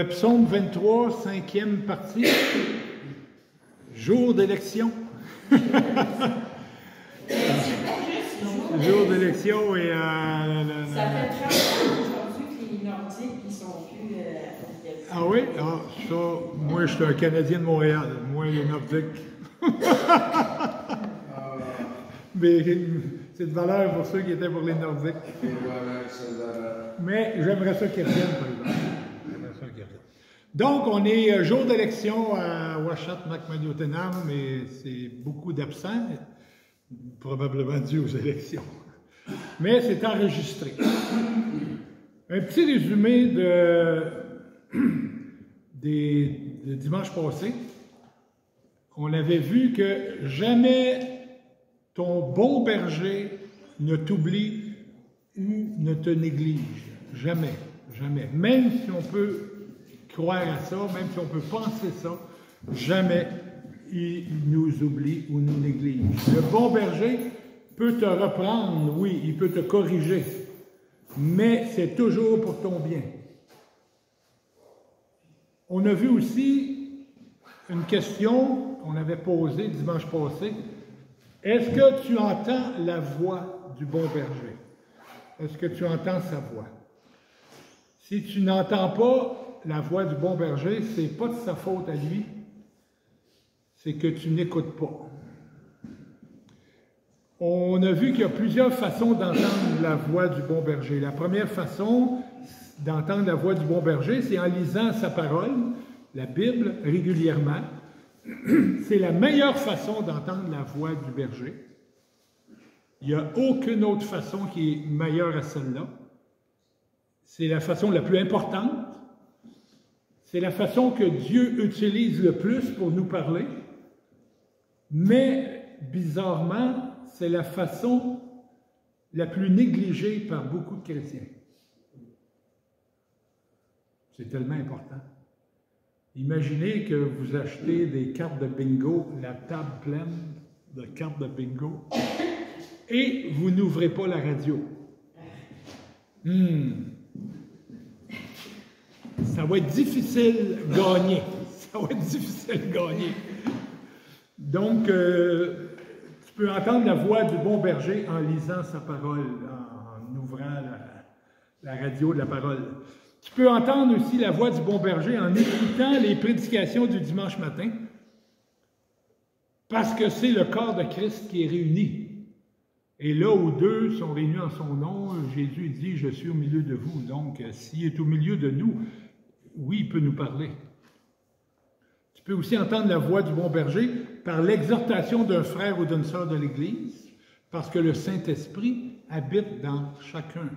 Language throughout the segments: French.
Psaume 23, cinquième partie. Jour d'élection. Jour d'élection et... Ça fait 30 ans aujourd'hui que les Nordiques ne sont plus... Ah oui? Ah, ça, moi, je suis un Canadien de Montréal. Moi, les Nordiques. Mais c'est de valeur pour ceux qui étaient pour les Nordiques. Mais j'aimerais ça qu'ils reviennent, par exemple. Donc, on est jour d'élection à Ouachat, Macmaniottenam, mais c'est beaucoup d'absents, probablement dû aux élections. Mais c'est enregistré. Un petit résumé de dimanche passé. On avait vu que jamais ton bon berger ne t'oublie ou ne te néglige. Jamais, jamais. Même si on peut croire à ça, même si on peut penser ça, jamais il nous oublie ou nous néglige. Le bon berger peut te reprendre, oui, il peut te corriger, mais c'est toujours pour ton bien. On a vu aussi une question qu'on avait posée dimanche passé. Est-ce que tu entends la voix du bon berger? Est-ce que tu entends sa voix? Si tu n'entends pas la voix du bon berger, ce n'est pas de sa faute à lui, c'est que tu n'écoutes pas. On a vu qu'il y a plusieurs façons d'entendre la voix du bon berger. La première façon d'entendre la voix du bon berger, c'est en lisant sa parole, la Bible, régulièrement. C'est la meilleure façon d'entendre la voix du berger. Il n'y a aucune autre façon qui est meilleure à celle-là. C'est la façon la plus importante. C'est la façon que Dieu utilise le plus pour nous parler. Mais, bizarrement, c'est la façon la plus négligée par beaucoup de chrétiens. C'est tellement important. Imaginez que vous achetez des cartes de bingo, la table pleine de cartes de bingo, et vous n'ouvrez pas la radio. Ça va être difficile de gagner. Ça va être difficile de gagner. Donc, tu peux entendre la voix du bon berger en lisant sa parole, en ouvrant la radio de la parole. Tu peux entendre aussi la voix du bon berger en écoutant les prédications du dimanche matin, parce que c'est le corps de Christ qui est réuni. Et là où deux sont réunis en son nom, Jésus dit « Je suis au milieu de vous ». Donc, s'il est au milieu de nous, oui, il peut nous parler. Tu peux aussi entendre la voix du bon berger par l'exhortation d'un frère ou d'une sœur de l'Église, parce que le Saint-Esprit habite dans chacun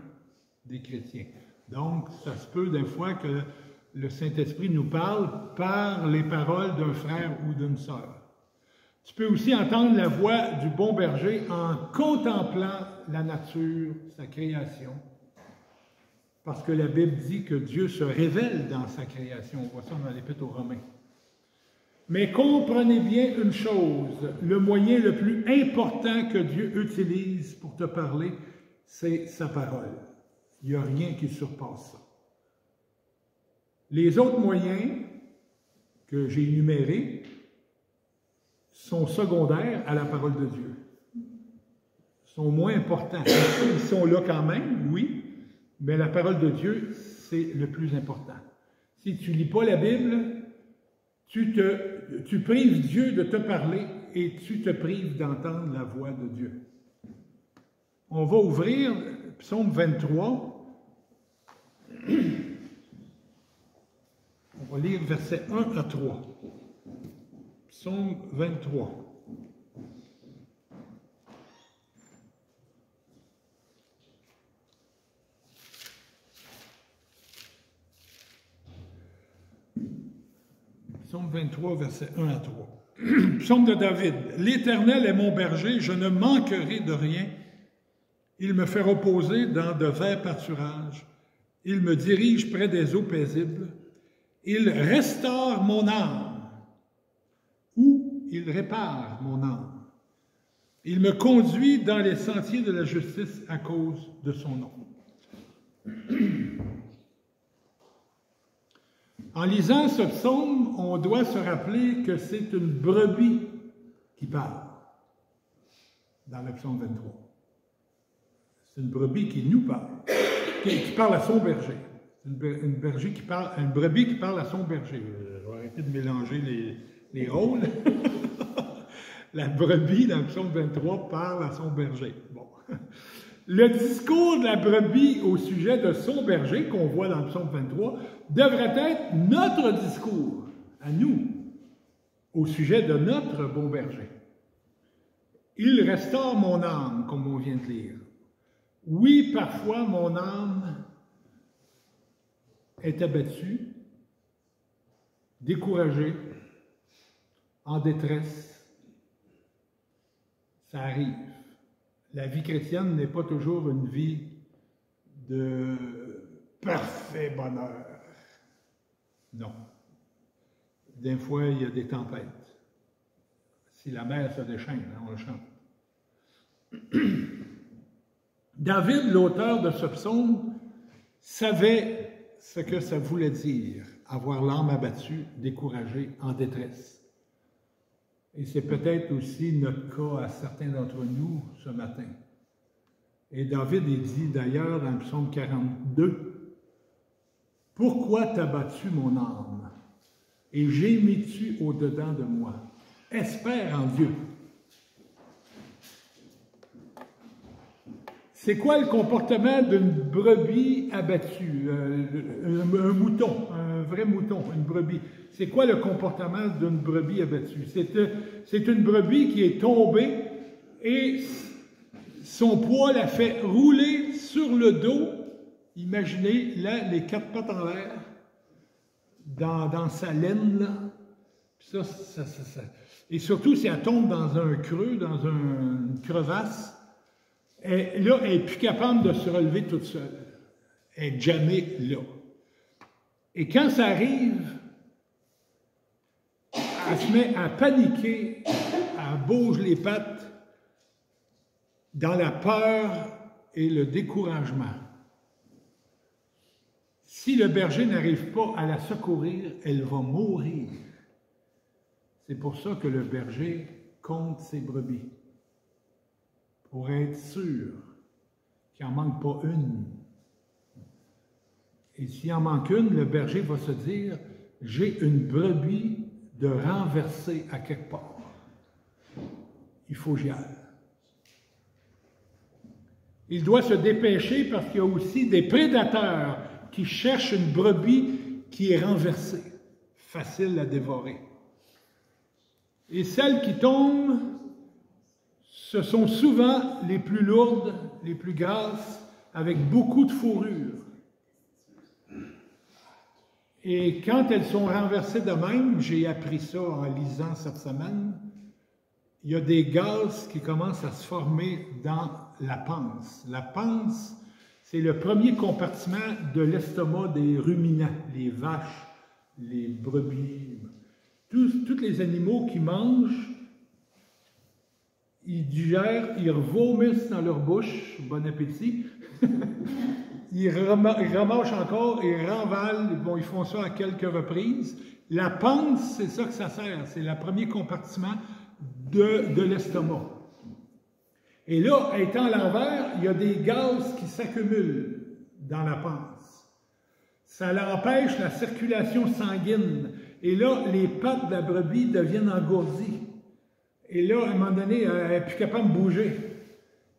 des chrétiens. Donc, ça se peut des fois que le Saint-Esprit nous parle par les paroles d'un frère ou d'une sœur. Tu peux aussi entendre la voix du bon berger en contemplant la nature, sa création. Parce que la Bible dit que Dieu se révèle dans sa création. On voit ça dans l'Épître aux Romains. Mais comprenez bien une chose, le moyen le plus important que Dieu utilise pour te parler, c'est sa parole. Il n'y a rien qui surpasse ça. Les autres moyens que j'ai énumérés sont secondaires à la parole de Dieu. Sont moins importants. Ils sont là quand même, oui, mais la parole de Dieu, c'est le plus important. Si tu ne lis pas la Bible, tu prives Dieu de te parler et tu te prives d'entendre la voix de Dieu. On va ouvrir Psaume 23. On va lire versets 1 à 3. Psaume 23. Psaume 23, versets 1 à 3. Psaume de David. « L'Éternel est mon berger, je ne manquerai de rien. Il me fait reposer dans de verts pâturages. Il me dirige près des eaux paisibles. Il restaure mon âme. Ou il répare mon âme. Il me conduit dans les sentiers de la justice à cause de son nom. » En lisant ce psaume, on doit se rappeler que c'est une brebis qui parle dans le psaume 23. C'est une brebis qui nous parle, qui parle à son berger. Une brebis qui parle à son berger. Je vais arrêter de mélanger les rôles. La brebis, dans le psaume 23, parle à son berger. Bon. Le discours de la brebis au sujet de son berger, qu'on voit dans le psaume 23, devrait être notre discours, à nous, au sujet de notre bon berger. Il restaure mon âme, comme on vient de lire. Oui, parfois, mon âme est abattue, découragée, en détresse. Ça arrive. La vie chrétienne n'est pas toujours une vie de parfait bonheur. Non. Des fois, il y a des tempêtes. Si la mer se déchaîne, on le chante. David, l'auteur de ce psaume, savait ce que ça voulait dire, avoir l'âme abattue, découragée, en détresse. Et c'est peut-être aussi notre cas à certains d'entre nous ce matin. Et David est dit d'ailleurs dans le psaume 42, « Pourquoi t'as battu mon âme, et gémis-tu au-dedans de moi? Espère en Dieu. » C'est quoi le comportement d'une brebis abattue? Un mouton, un vrai mouton, une brebis. C'est quoi le comportement d'une brebis abattue? C'est une brebis qui est tombée et son poids la fait rouler sur le dos. Imaginez, là, les quatre pattes en l'air, dans sa laine, là. Ça. Et surtout, si elle tombe dans un creux, dans une crevasse, et là, elle n'est plus capable de se relever toute seule. Elle est jamais là. Et quand ça arrive, elle se met à paniquer, elle bouge les pattes dans la peur et le découragement. Si le berger n'arrive pas à la secourir, elle va mourir. C'est pour ça que le berger compte ses brebis, pour être sûr qu'il n'en manque pas une. Et s'il en manque une, le berger va se dire, j'ai une brebis de renverser à quelque part. Il faut que j'y aille. Il doit se dépêcher parce qu'il y a aussi des prédateurs qui cherchent une brebis qui est renversée, facile à dévorer. Et celles qui tombent, ce sont souvent les plus lourdes, les plus grasses, avec beaucoup de fourrure. Et quand elles sont renversées de même, j'ai appris ça en lisant cette semaine, il y a des gaz qui commencent à se former dans la panse. La panse, c'est le premier compartiment de l'estomac des ruminants, les vaches, les brebis, tous les animaux qui mangent. Ils digèrent, ils vomissent dans leur bouche, bon appétit. Ils ramâchent encore, ils renvalent, bon, ils font ça à quelques reprises. La panse, c'est ça que ça sert, c'est le premier compartiment de l'estomac. Et là, étant à l'envers, il y a des gaz qui s'accumulent dans la panse. Ça empêche la circulation sanguine. Et là, les pattes de la brebis deviennent engourdies. Et là, à un moment donné, elle n'est plus capable de bouger.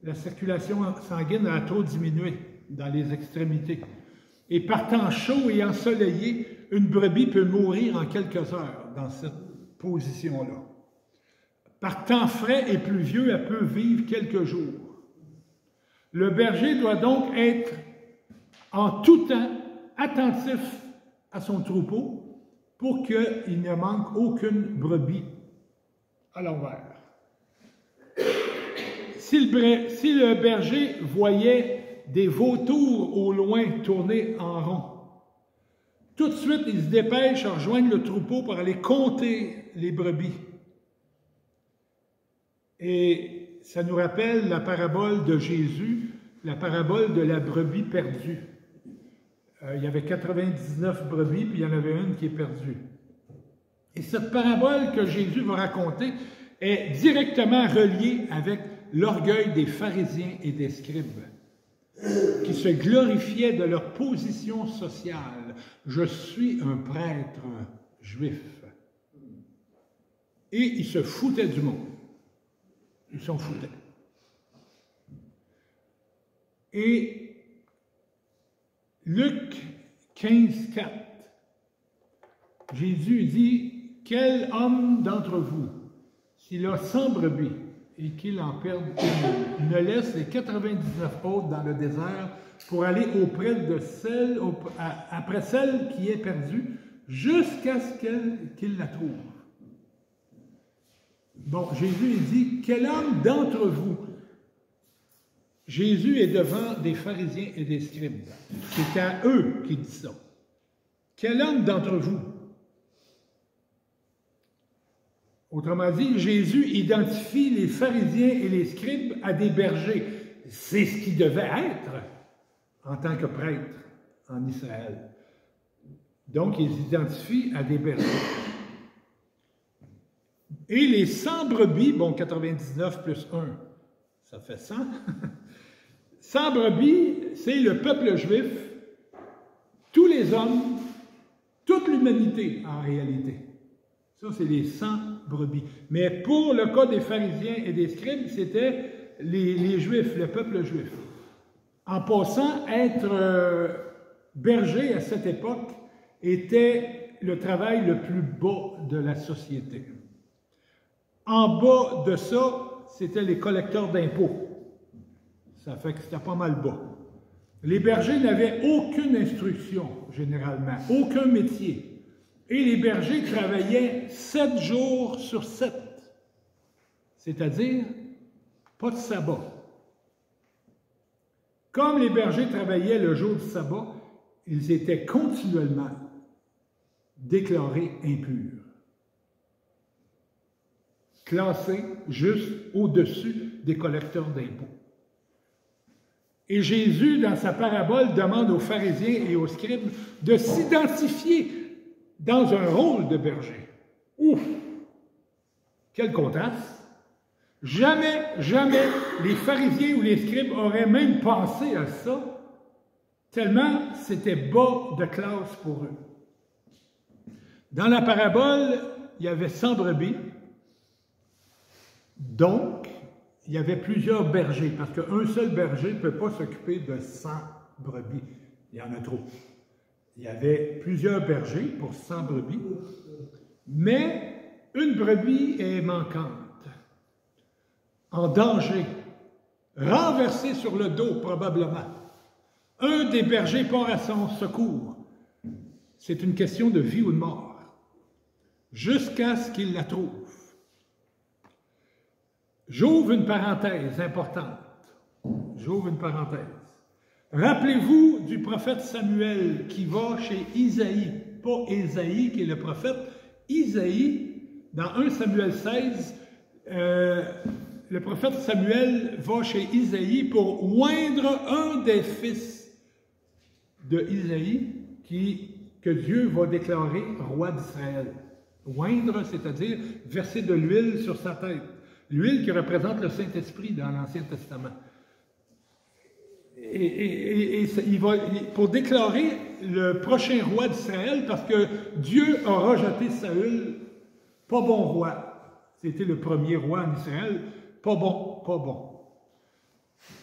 La circulation sanguine a trop diminué dans les extrémités. Et par temps chaud et ensoleillé, une brebis peut mourir en quelques heures dans cette position-là. Par temps frais et pluvieux, elle peut vivre quelques jours. Le berger doit donc être en tout temps attentif à son troupeau pour qu'il ne manque aucune brebis à l'envers. Si le berger voyait des vautours au loin tourner en rond, tout de suite, il se dépêche à rejoindre le troupeau pour aller compter les brebis. Et ça nous rappelle la parabole de Jésus, la parabole de la brebis perdue. Il y avait 99 brebis, puis il y en avait une qui est perdue. Et cette parabole que Jésus va raconter est directement reliée avec l'orgueil des pharisiens et des scribes, qui se glorifiaient de leur position sociale. Je suis un prêtre juif. Et ils se foutaient du monde. Ils s'en foutaient. Et Luc 15, 4, Jésus dit, « Quel homme d'entre vous, s'il a 100 brebis et qu'il en perde une, ne laisse les 99 autres dans le désert pour aller auprès de celle, après celle qui est perdue, jusqu'à ce qu'il la trouve. » Bon, Jésus, il dit, « Quel homme d'entre vous? » Jésus est devant des pharisiens et des scribes. C'est à eux qu'il dit ça. « Quel homme d'entre vous? » Autrement dit, Jésus identifie les pharisiens et les scribes à des bergers. C'est ce qu'ils devaient être en tant que prêtres en Israël. Donc, ils identifient à des bergers. Et les 100 brebis, bon, 99 plus 1, ça fait 100. 100 brebis, c'est le peuple juif, tous les hommes, toute l'humanité en réalité. Ça, c'est les 100 brebis. Mais pour le cas des pharisiens et des scribes, c'était les Juifs, le peuple juif. En passant, être berger à cette époque était le travail le plus bas de la société. En bas de ça, c'était les collecteurs d'impôts. Ça fait que c'était pas mal bas. Les bergers n'avaient aucune instruction, généralement, aucun métier. Et les bergers travaillaient 7 jours sur 7. C'est-à-dire, pas de sabbat. Comme les bergers travaillaient le jour du sabbat, ils étaient continuellement déclarés impurs. Classés juste au-dessus des collecteurs d'impôts. Et Jésus, dans sa parabole, demande aux pharisiens et aux scribes de s'identifier dans un rôle de berger. Ouf! Quel contraste! Jamais, jamais les pharisiens ou les scribes auraient même pensé à ça, tellement c'était bas de classe pour eux. Dans la parabole, il y avait 100 brebis, donc il y avait plusieurs bergers, parce qu'un seul berger ne peut pas s'occuper de 100 brebis. Il y en a trop. Il y avait plusieurs bergers pour 100 brebis, mais une brebis est manquante, en danger, renversée sur le dos probablement. Un des bergers part à son secours. C'est une question de vie ou de mort, jusqu'à ce qu'il la trouve. J'ouvre une parenthèse importante. J'ouvre une parenthèse. Rappelez-vous du prophète Samuel qui va chez Isaïe, pas Ésaïe qui est le prophète, Isaïe, dans 1 Samuel 16, le prophète Samuel va chez Isaïe pour oindre un des fils de Isaïe que Dieu va déclarer roi d'Israël. Oindre, c'est-à-dire verser de l'huile sur sa tête. L'huile qui représente le Saint-Esprit dans l'Ancien Testament. Et il va, pour déclarer le prochain roi d'Israël, parce que Dieu a rejeté Saül, pas bon roi. C'était le premier roi en Israël, pas bon, pas bon.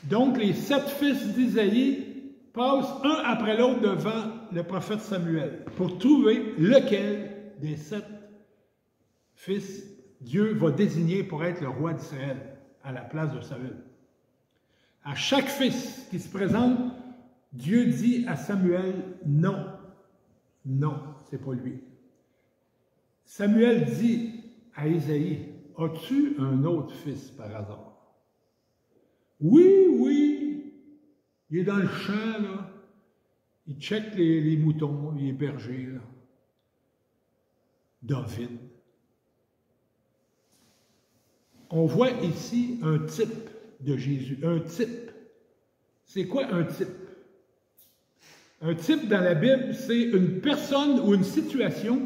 Donc les 7 fils d'Isaïe passent un après l'autre devant le prophète Samuel pour trouver lequel des 7 fils Dieu va désigner pour être le roi d'Israël à la place de Saül. À chaque fils qui se présente, Dieu dit à Samuel, non, non, c'est pas lui. Samuel dit à Isaïe, as-tu un autre fils par hasard? Oui, oui, il est dans le champ, là. Il check les moutons, il est berger, là. David. On voit ici un type de Jésus, un type. C'est quoi un type? Un type dans la Bible, c'est une personne ou une situation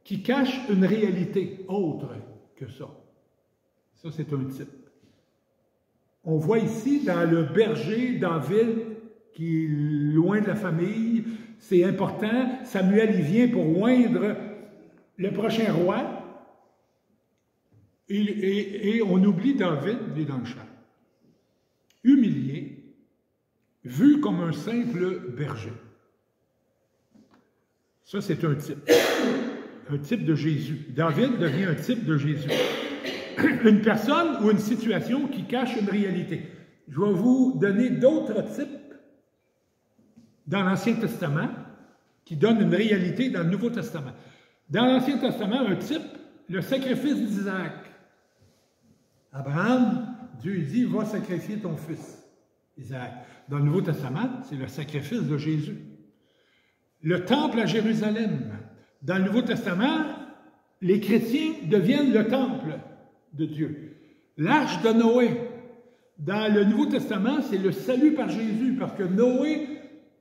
qui cache une réalité autre que ça. Ça, c'est un type. On voit ici dans le berger David, qui est loin de la famille, c'est important. Samuel, il vient pour oindre le prochain roi. Et on oublie David, il est dans le champ. Humilié, vu comme un simple berger. Ça, c'est un type de Jésus. David devient un type de Jésus. Une personne ou une situation qui cache une réalité. Je vais vous donner d'autres types dans l'Ancien Testament qui donnent une réalité dans le Nouveau Testament. Dans l'Ancien Testament, un type, le sacrifice d'Isaac. Abraham, Dieu dit, va sacrifier ton fils, Isaac. Dans le Nouveau Testament, c'est le sacrifice de Jésus. Le temple à Jérusalem. Dans le Nouveau Testament, les chrétiens deviennent le temple de Dieu. L'arche de Noé. Dans le Nouveau Testament, c'est le salut par Jésus, parce que Noé,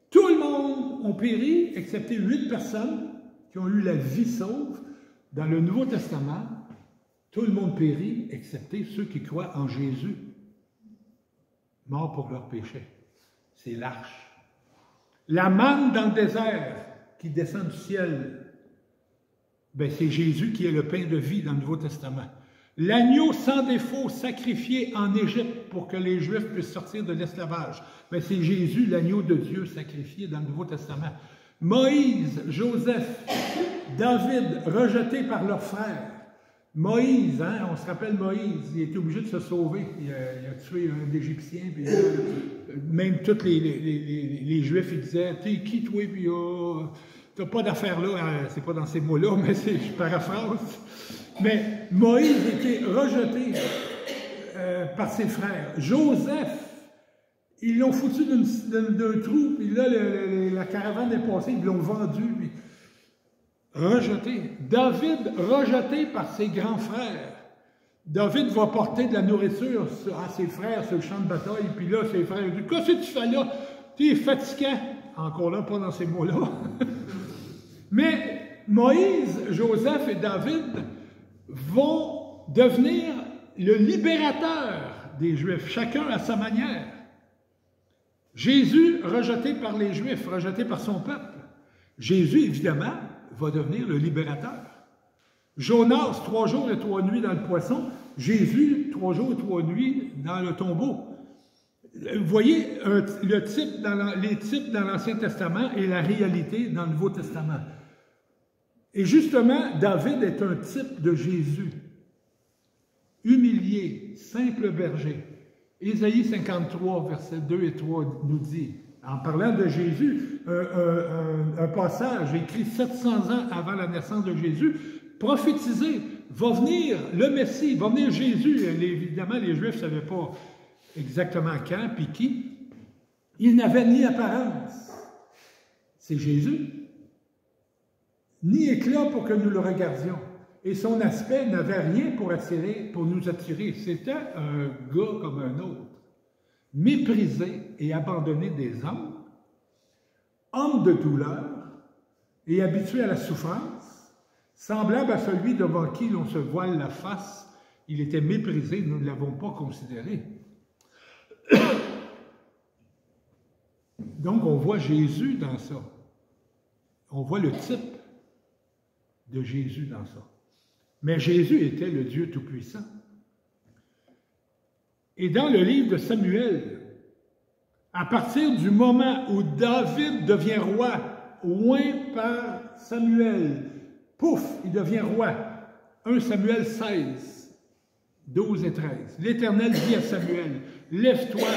tout le monde ont péri, excepté 8 personnes qui ont eu la vie sauve. Dans le Nouveau Testament, tout le monde périt, excepté ceux qui croient en Jésus, morts pour leurs péchés. C'est l'arche. La manne dans le désert qui descend du ciel, ben c'est Jésus qui est le pain de vie dans le Nouveau Testament. L'agneau sans défaut sacrifié en Égypte pour que les Juifs puissent sortir de l'esclavage, ben c'est Jésus, l'agneau de Dieu sacrifié dans le Nouveau Testament. Moïse, Joseph, David, rejetés par leurs frères. Moïse, hein, on se rappelle Moïse, il était obligé de se sauver. Il a tué un Égyptien, puis même tous les Juifs, ils disaient « T'es qui, toi? » Puis t'as pas d'affaire là, hein, c'est pas dans ces mots-là, mais je paraphrase. Mais Moïse était rejeté par ses frères. Joseph, ils l'ont foutu d'un trou, puis là, la caravane est passée, ils l'ont vendu, puis rejeté. David, rejeté par ses grands frères. David va porter de la nourriture à ses frères sur le champ de bataille, puis là, ses frères disent « Qu'est-ce que tu fais là? Tu es fatigant. » Encore là, pas dans ces mots-là. Mais Moïse, Joseph et David vont devenir le libérateur des Juifs, chacun à sa manière. Jésus, rejeté par les Juifs, rejeté par son peuple. Jésus, évidemment, va devenir le libérateur. Jonas, 3 jours et 3 nuits dans le poisson. Jésus, 3 jours et 3 nuits dans le tombeau. Vous voyez les types dans l'Ancien Testament et la réalité dans le Nouveau Testament. Et justement, David est un type de Jésus. Humilié, simple berger. Ésaïe 53, versets 2 et 3 nous dit, en parlant de Jésus, un passage écrit 700 ans avant la naissance de Jésus, prophétisé, va venir le Messie, va venir Jésus. Évidemment, les Juifs ne savaient pas exactement quand, puis qui. Il n'avait ni apparence. C'est Jésus. Ni éclat pour que nous le regardions. Et son aspect n'avait rien pour nous attirer. C'était un gars comme un autre. Méprisé et abandonné des hommes, homme de douleur et habitué à la souffrance, semblable à celui devant qui l'on se voile la face. Il était méprisé, nous ne l'avons pas considéré. Donc, on voit Jésus dans ça. On voit le type de Jésus dans ça. Mais Jésus était le Dieu Tout-Puissant. Et dans le livre de Samuel, à partir du moment où David devient roi, oint par Samuel, pouf, il devient roi. 1 Samuel 16, 12 et 13. L'Éternel dit à Samuel, « Lève-toi,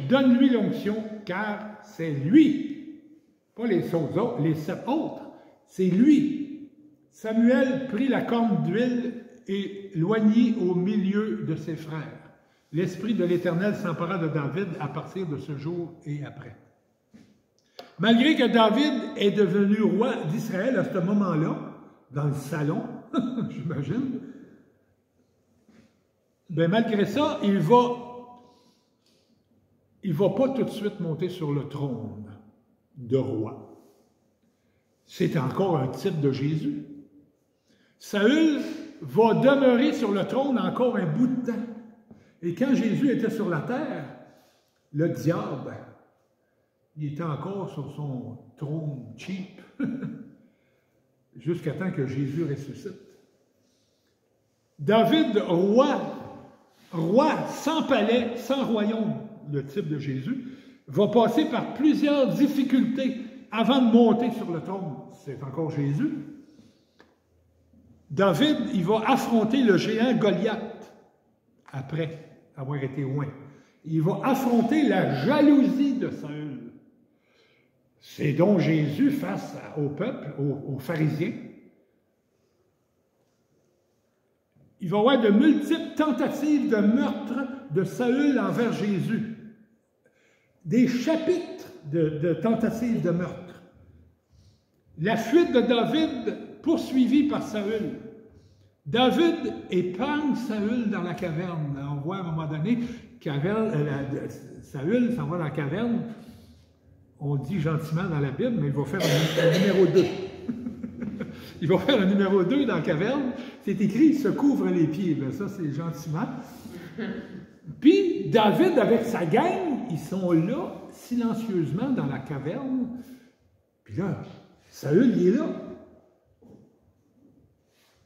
donne-lui l'onction, car c'est lui. » Pas les 7 autres, c'est lui. Samuel prit la corne d'huile et l'oignit au milieu de ses frères. L'Esprit de l'Éternel s'empara de David à partir de ce jour et après. Malgré que David est devenu roi d'Israël à ce moment-là, dans le salon, j'imagine, bien malgré ça, il va pas tout de suite monter sur le trône. de roi. C'est encore un type de Jésus. Saül va demeurer sur le trône encore un bout de temps. Et quand Jésus était sur la terre, le diable, il était encore sur son trône cheap, jusqu'à temps que Jésus ressuscite. David, roi sans palais, sans royaume, le type de Jésus, va passer par plusieurs difficultés avant de monter sur le trône. C'est encore Jésus. David, il va affronter le géant Goliath après avoir été loin. Il va affronter la jalousie de Saül. C'est donc Jésus face au peuple, aux pharisiens. Il va y avoir de multiples tentatives de meurtre de Saül envers Jésus. Des chapitres de tentatives de meurtre. La fuite de David poursuivie par Saül. David épargne Saül dans la caverne. On voit à un moment donné, Saül s'en va dans la caverne. On dit gentiment dans la Bible, mais il va faire un numéro 2. Il va faire un numéro 2 dans la caverne. C'est écrit, il se couvre les pieds. Bien, ça, c'est gentiment. Puis, David, avec sa gang, ils sont là, silencieusement, dans la caverne. Puis là, Saül, il est là.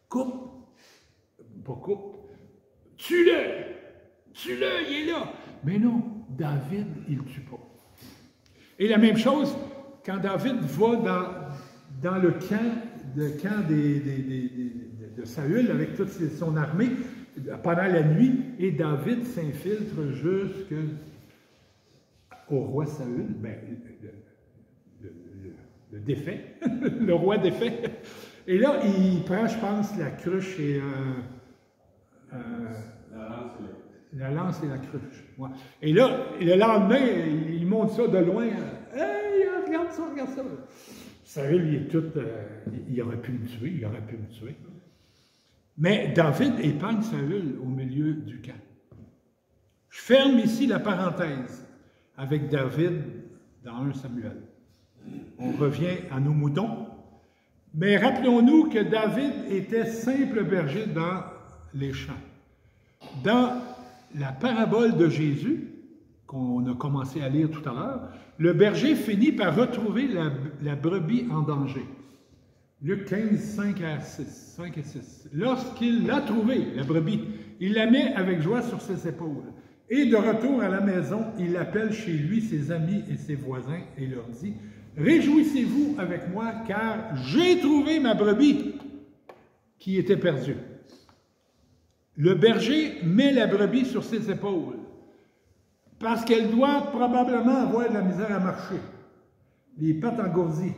Coupe. Pas coupe. Tue-le! Tue-le, il est là! Mais non, David, il ne le tue pas. Et la même chose, quand David va dans le camp de Saül avec toute son armée pendant la nuit, et David s'infiltre jusqu'au roi Saül, le défait, le roi défait. Et là, il prend, je pense, la cruche et la lance et la cruche. Ouais. Et là, le lendemain, il monte ça de loin. Hey, regarde ça, regarde ça. Saül, il est tout. Il aurait pu me tuer, Mais David épargne Saül au milieu du camp. Je ferme ici la parenthèse avec David dans 1 Samuel. On revient à nos moutons. Mais rappelons-nous que David était simple berger dans les champs. Dans la parabole de Jésus, qu'on a commencé à lire tout à l'heure, le berger finit par retrouver la brebis en danger. Luc 15, 5 et 6. Lorsqu'il l'a trouvée, la brebis, il la met avec joie sur ses épaules. Et de retour à la maison, il appelle chez lui ses amis et ses voisins et leur dit « Réjouissez-vous avec moi, car j'ai trouvé ma brebis qui était perdue. » Le berger met la brebis sur ses épaules parce qu'elle doit probablement avoir de la misère à marcher, les pattes engourdies,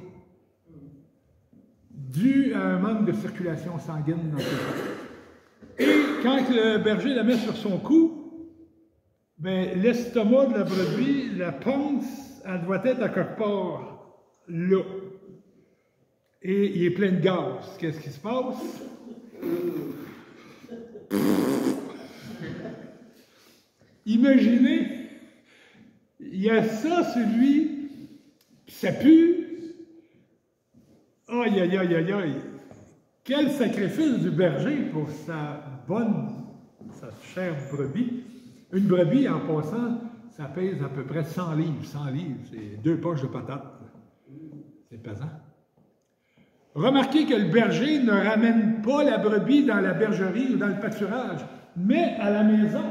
dû à un manque de circulation sanguine dans ses pattes. Et quand le berger la met sur son cou, ben, l'estomac de la brebis, la panse, elle doit être à quelque part là. Et il est plein de gaz. Qu'est-ce qui se passe? Imaginez, il y a ça sur lui, puis ça pue. Aïe, aïe, aïe, aïe, aïe. Quel sacrifice du berger pour sa chère brebis. Une brebis, en passant, ça pèse à peu près 100 livres. 100 livres, c'est 2 poches de patates. C'est pesant. Remarquez que le berger ne ramène pas la brebis dans la bergerie ou dans le pâturage, mais à la maison.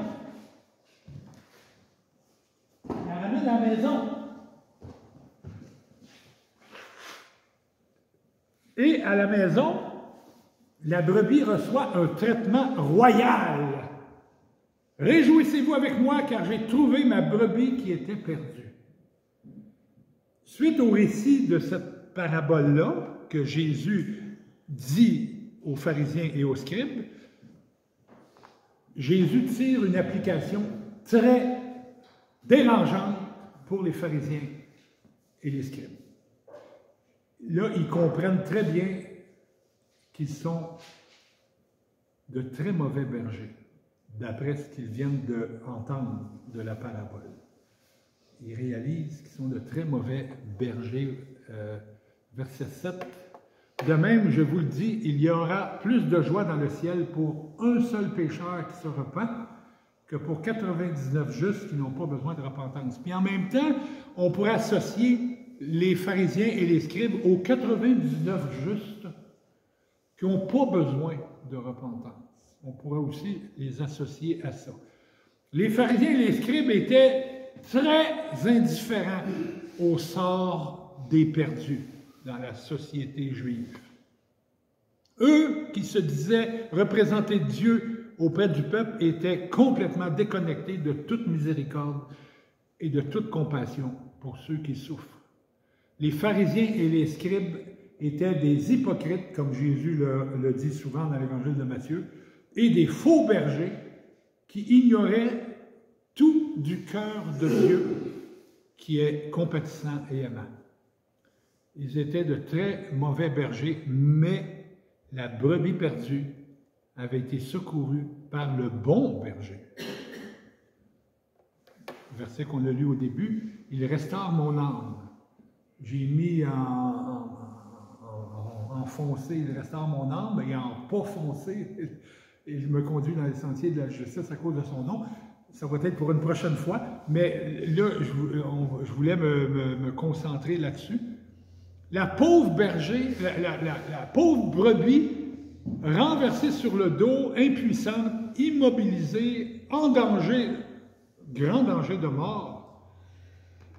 Il la ramène à la maison. Et à la maison, la brebis reçoit un traitement royal. Réjouissez-vous avec moi, car j'ai trouvé ma brebis qui était perdue. Suite au récit de cette parabole-là, que Jésus dit aux pharisiens et aux scribes, Jésus tire une application très dérangeante pour les pharisiens et les scribes. Là, ils comprennent très bien qu'ils sont de très mauvais bergers, d'après ce qu'ils viennent d'entendre de la parabole. ils réalisent qu'ils sont de très mauvais bergers. Verset 7. De même, je vous le dis, il y aura plus de joie dans le ciel pour un seul pécheur qui se repent que pour 99 justes qui n'ont pas besoin de repentance. Puis en même temps, on pourrait associer les pharisiens et les scribes aux 99 justes qui n'ont pas besoin de repentance. On pourrait aussi les associer à ça. Les pharisiens et les scribes étaient très indifférents au sort des perdus dans la société juive. Eux, qui se disaient représenter Dieu auprès du peuple, étaient complètement déconnectés de toute miséricorde et de toute compassion pour ceux qui souffrent. Les pharisiens et les scribes étaient des hypocrites, comme Jésus le dit souvent dans l'Évangile de Matthieu, et des faux bergers qui ignoraient tout du cœur de Dieu qui est compatissant et aimant. Ils étaient de très mauvais bergers, mais la brebis perdue avait été secourue par le bon berger. Verset qu'on a lu au début, « Il restaure mon âme ». J'ai mis en foncé, « Il restaure mon âme », et en pas foncé, et je me conduis dans les sentiers de la justice à cause de son nom. Ça va être pour une prochaine fois, mais là, je voulais me concentrer là-dessus. La pauvre berger, la pauvre brebis, renversée sur le dos, impuissante, immobilisée, en danger, grand danger de mort.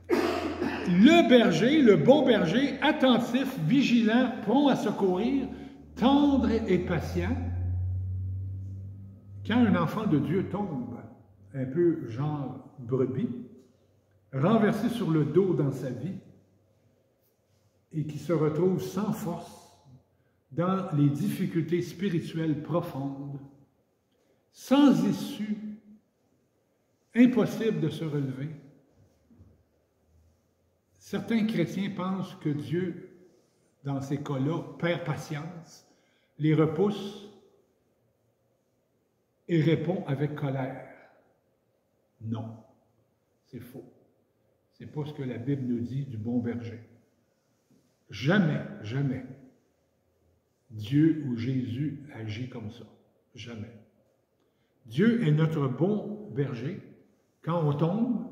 Le berger, le bon berger, attentif, vigilant, prompt à secourir, tendre et patient. Quand un enfant de Dieu tombe, un peu genre brebis, renversé sur le dos dans sa vie, et qui se retrouve sans force dans les difficultés spirituelles profondes, sans issue, impossible de se relever. Certains chrétiens pensent que Dieu, dans ces cas-là, perd patience, les repousse et répond avec colère. Non, c'est faux. C'est pas ce que la Bible nous dit du bon berger. Jamais, jamais, Dieu ou Jésus agit comme ça. Jamais. Dieu est notre bon berger. Quand on tombe,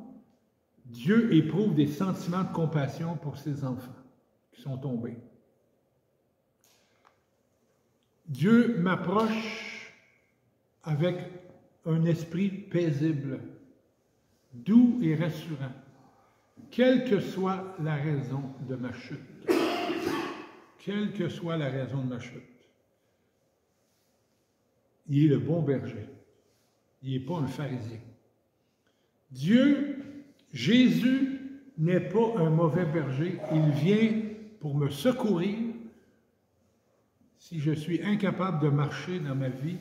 Dieu éprouve des sentiments de compassion pour ses enfants qui sont tombés. Dieu m'approche avec un esprit paisible, doux et rassurant, quelle que soit la raison de ma chute. Quelle que soit la raison de ma chute. Il est le bon berger. Il n'est pas un pharisien. Dieu, Jésus, n'est pas un mauvais berger. Il vient pour me secourir. Si je suis incapable de marcher dans ma vie,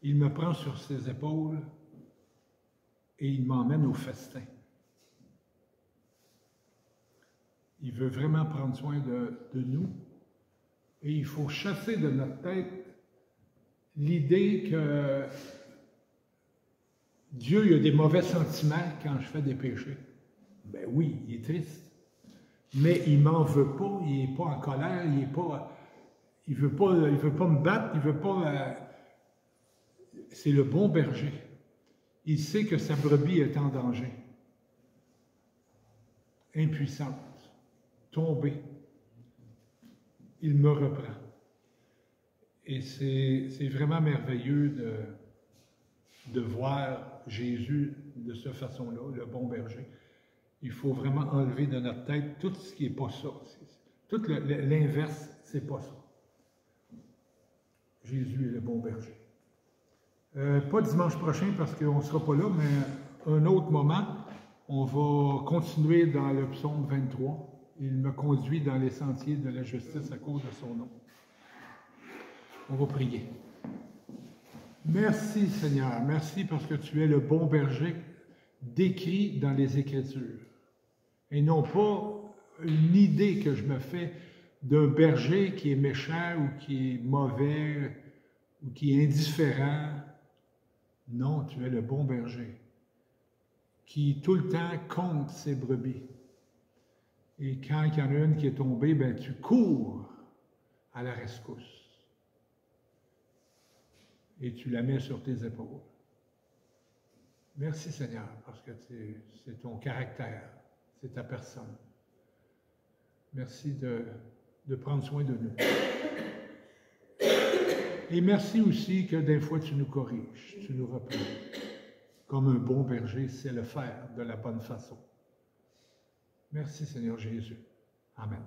il me prend sur ses épaules et il m'emmène au festin. Il veut vraiment prendre soin de nous. Et il faut chasser de notre tête l'idée que Dieu il a des mauvais sentiments quand je fais des péchés. Ben oui, il est triste. Mais il ne m'en veut pas, il n'est pas en colère, il ne veut pas me battre, il veut pas... c'est le bon berger. Il sait que sa brebis est en danger. Impuissante, tombée. Il me reprend. Et c'est vraiment merveilleux de voir Jésus de cette façon-là, le bon berger. Il faut vraiment enlever de notre tête tout ce qui n'est pas ça. Tout l'inverse, c'est pas ça. Jésus est le bon berger. Pas dimanche prochain parce qu'on ne sera pas là, mais un autre moment, on va continuer dans le psaume 23. Il me conduit dans les sentiers de la justice à cause de son nom. On va prier. Merci Seigneur, merci parce que tu es le bon berger décrit dans les Écritures. Et non pas une idée que je me fais d'un berger qui est méchant ou qui est mauvais ou qui est indifférent. Non, tu es le bon berger qui tout le temps compte ses brebis. Et quand il y en a une qui est tombée, ben, tu cours à la rescousse. Et tu la mets sur tes épaules. Merci Seigneur, parce que c'est ton caractère, c'est ta personne. Merci de prendre soin de nous. Et merci aussi que des fois tu nous corriges, tu nous reprends. Comme un bon berger sait le faire de la bonne façon. Merci Seigneur Jésus. Amen.